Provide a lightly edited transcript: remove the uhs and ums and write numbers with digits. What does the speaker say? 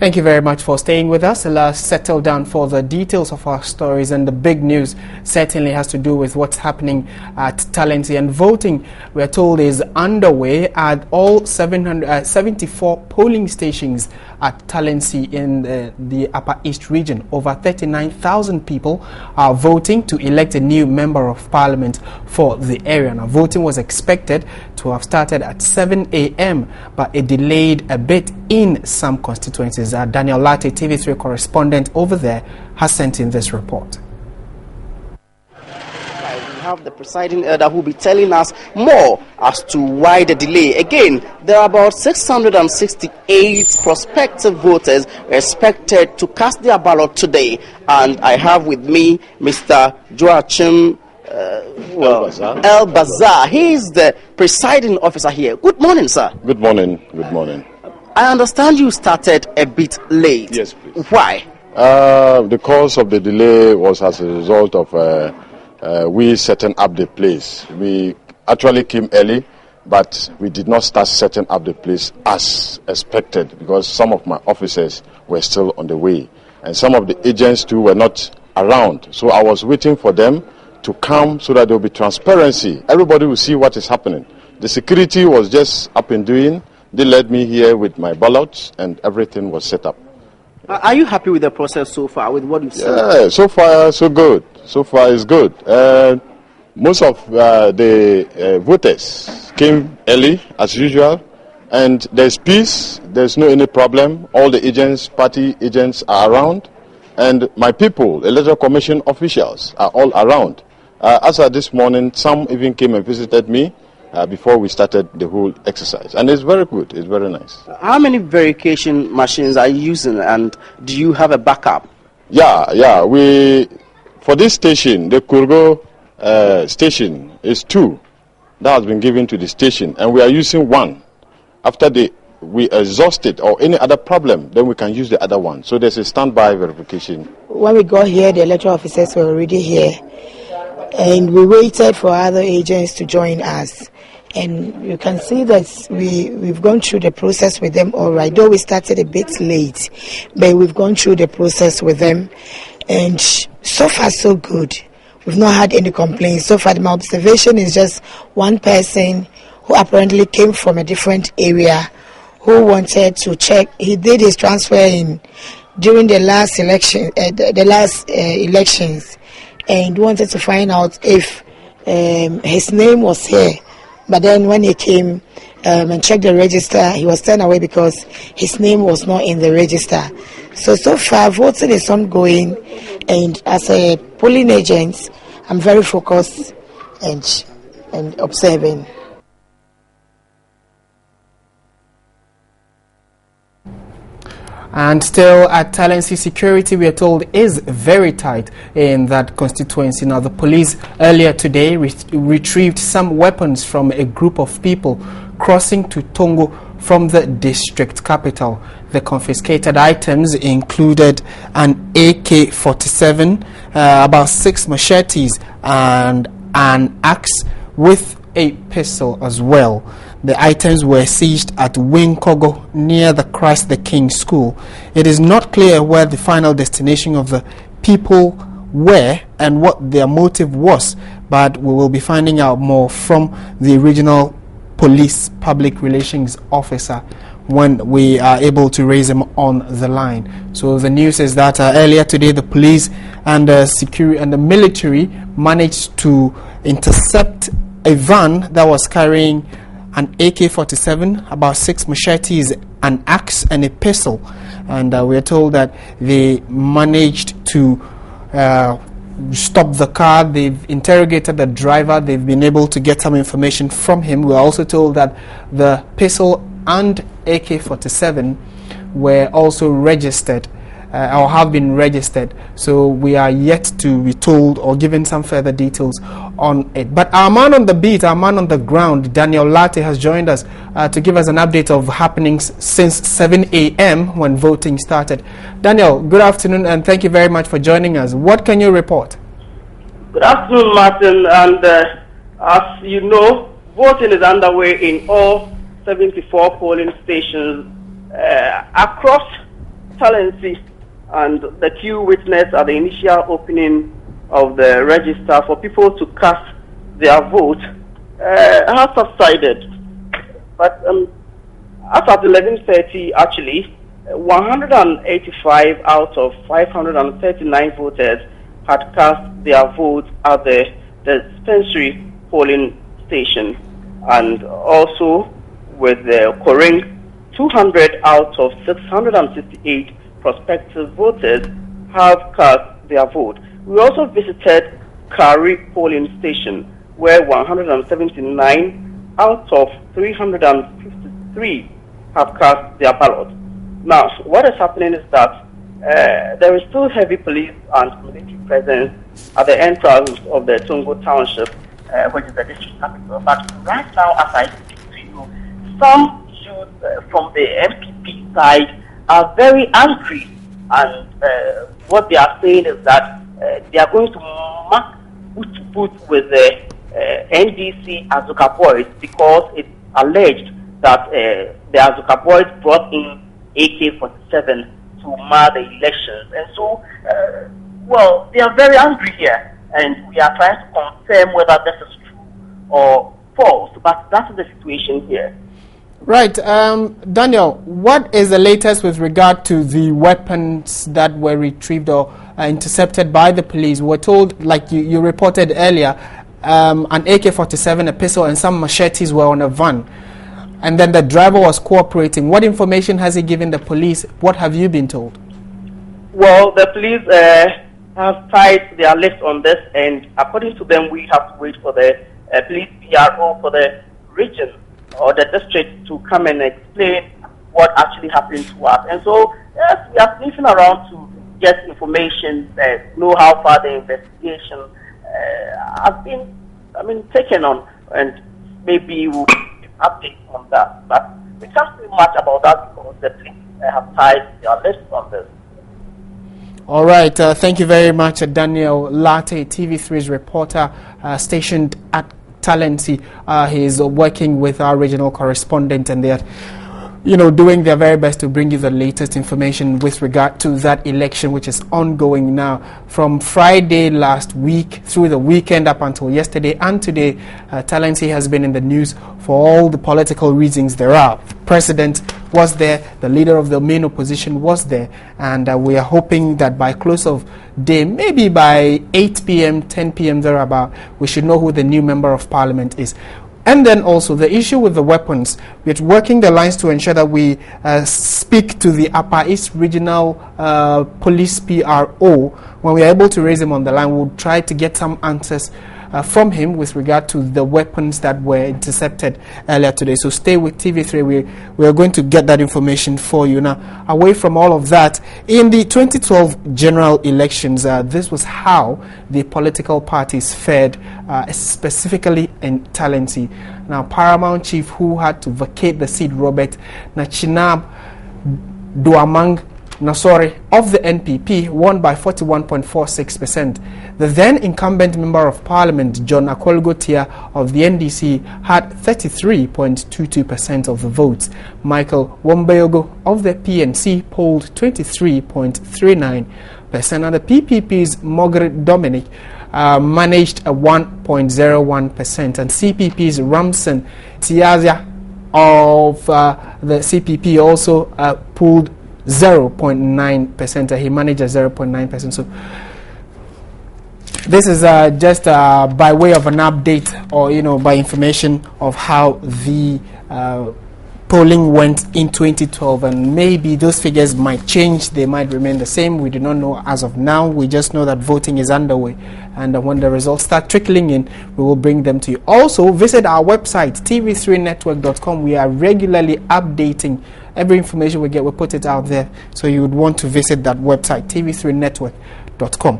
Thank you very much for staying with us. Let's settle down for the details of our stories, and the big news certainly has to do with what's happening at Talensi. And voting, we are told, is underway at all 774 polling stations at Talensi in the Upper East region. Over 39,000 people are voting to elect a new member of parliament for the area. Now, voting was expected to have started at 7 a.m., but it delayed a bit in some constituencies. Daniel Latte, TV3 correspondent over there, has sent in this report. We have the presiding elder who will be telling us more as to why the delay. Again, there are about 668 prospective voters expected to cast their ballot today. And I have with me Mr. Joachim El Bazar. He is the presiding officer here. Good morning, sir. Good morning. Good morning. I understand you started a bit late. Yes, please. Why? The cause of the delay was as a result of we setting up the place. We actually came early, but we did not start setting up the place as expected because some of my officers were still on the way, and some of the agents too were not around. So I was waiting for them to come so that there will be transparency. Everybody will see what is happening. The security was just up and doing. They led me here with my ballots and everything was set up. Are you happy with the process so far, with what you've seen? Yeah, so far so good. So far is good. Most of the voters came early as usual, and there's peace. There's no any problem. All the agents, party agents are around, and my people, electoral commission officials are all around. As of this morning, some even came and visited me before we started the whole exercise, and it's very good. It's very nice. How many verification machines are you using, and do you have a backup? Yeah. We for this station, the Kurgo station is 2 that has been given to the station, and we are using 1. After we exhaust it or any other problem, then we can use the other one. So there's a standby verification. When we got here, the electoral officers were already here, and we waited for other agents to join us. And you can see that we've gone through the process with them all right. Though we started a bit late, but we've gone through the process with them. And so far, so good. We've not had any complaints. So far, my observation is just one person who apparently came from a different area who wanted to check. He did his transfer in during the last election, elections, and wanted to find out if his name was here. But then when he came and checked the register, he was turned away because his name was not in the register. So far, voting is ongoing, and as a polling agent, I'm very focused and observing. And still at Talensi, security, we are told, is very tight in that constituency. Now, the police earlier today retrieved some weapons from a group of people crossing to Tongo from the district capital. The confiscated items included an AK-47, about 6 machetes, and an axe with a pistol as well. The items were seized at Winkogo near the Christ the King school. It is not clear where the final destination of the people were and what their motive was, but we will be finding out more from the regional police public relations officer when we are able to raise him on the line. So the news is that earlier today the police and the security and the military managed to intercept a van that was carrying an AK-47, about 6 machetes, an axe, and a pistol. And we are told that they managed to stop the car. They've interrogated the driver. They've been able to get some information from him. We are also told that the pistol and AK-47 were also registered or have been registered. So we are yet to be told or given some further details on it. But our man on the beat, our man on the ground, Daniel Latte, has joined us to give us an update of happenings since 7 a.m. when voting started. Daniel, good afternoon, and thank you very much for joining us. What can you report? Good afternoon, Martin. And as you know, voting is underway in all 74 polling stations across Talensi, and the queue witnessed at the initial opening of the register for people to cast their vote has subsided. But as at 11:30, actually, 185 out of 539 voters had cast their vote at the dispensary polling station, and also with the Koring, 200 out of 668 prospective voters have cast their vote. We also visited Kari polling station, where 179 out of 353 have cast their ballot. Now, what is happening is that there is still heavy police and military presence at the entrance of the Tongo Township, which is the district capital. But right now, as I speak to you, some youth from the MPP side are very angry, and what they are saying is that they are going to mark boot with the NDC Azuka boys, because it's alleged that the Azuka boys brought in AK-47 to mar the elections. And so, well, they are very angry here, and we are trying to confirm whether this is true or false, but that's the situation here. Right. Daniel, what is the latest with regard to the weapons that were retrieved or intercepted by the police? We're told, like you reported earlier, an AK-47, a pistol, and some machetes were on a van. And then the driver was cooperating. What information has he given the police? What have you been told? Well, the police have tied their lips on this, and according to them, we have to wait for the police PRO for the region or the district to come and explain what actually happened to us. And so, yes, we are sniffing around to get information, know how far the investigation has been, taken on, and maybe we'll update on that. But we can't say much about that because the police have tied their lips on this. All right. Thank you very much, Daniel Latte, TV3's reporter stationed at Talensi. He is working with our regional correspondent, and they're doing their very best to bring you the latest information with regard to that election, which is ongoing now from Friday last week through the weekend up until yesterday and today. Talensi has been in the news for all the political reasons there are. President was there, the leader of the main opposition was there, and we are hoping that by close of day, maybe by 8 p.m., 10 p.m. thereabout, we should know who the new member of parliament is. And then also the issue with the weapons, we're working the lines to ensure that we speak to the Upper East Regional Police PRO. When we are able to raise him on the line, we'll try to get some answers from him with regard to the weapons that were intercepted earlier today. So stay with TV3. We are going to get that information for you. Now, away from all of that, in the 2012 general elections, this was how the political parties fared, specifically in Talensi. Now, Paramount Chief, who had to vacate the seat, Robert Nachinab Duamang Nasori of the NPP, won by 41.46%. The then incumbent member of parliament, John Akolgotia of the NDC, had 33.22% of the votes. Michael Wombeogo of the PNC polled 23.39%. And the PPP's Margaret Dominic managed a 1.01%. And CPP's Ramson Tiazia of the CPP also polled 0.9%. He managed a 0.9%. So this is just by way of an update, or by information of how the polling went in 2012, and maybe those figures might change, they might remain the same. We do not know as of now. We just know that voting is underway, and when the results start trickling in, we will bring them to you. Also, visit our website, tv3network.com. We are regularly updating every information we get. We put it out there, so you would want to visit that website, tv3network.com.